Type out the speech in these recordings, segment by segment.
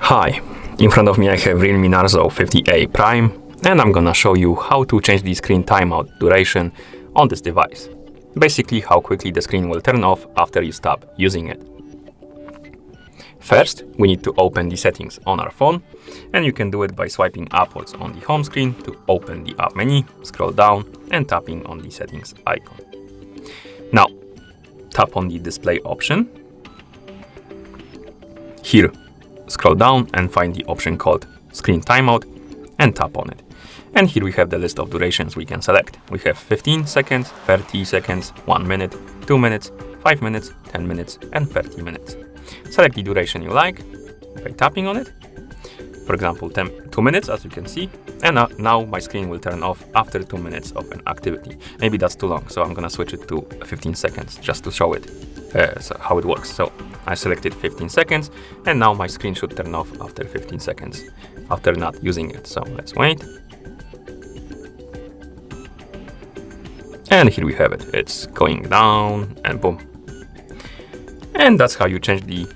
Hi, in front of me I have Realme Narzo 50A Prime, and I'm gonna show you how to change the screen timeout duration on this device. Basically, how quickly the screen will turn off after you stop using it. First, we need to open the settings on our phone, and you can do it by swiping upwards on the home screen to open the app menu, scroll down, and tapping on the settings icon. Now, tap on the display option. Here, scroll down and find the option called Screen Timeout and tap on it. And here we have the list of durations we can select. We have 15 seconds, 30 seconds, 1 minute, 2 minutes, 5 minutes, 10 minutes, and 30 minutes. Select the duration you like by tapping on it. For example, 2 minutes, as you can see. And now my screen will turn off after 2 minutes of an activity. Maybe that's too long, so I'm gonna switch it to 15 seconds just to show it how it works. So I selected 15 seconds, and now my screen should turn off after 15 seconds after not using it. So let's wait. And here we have it. It's going down and boom. And that's how you change the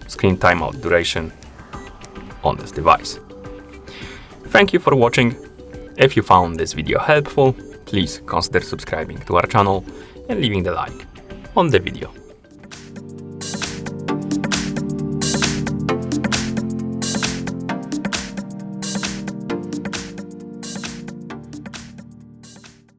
screen timeout duration on this device. Thank you for watching. If you found this video helpful, please consider subscribing to our channel and leaving the like on the video.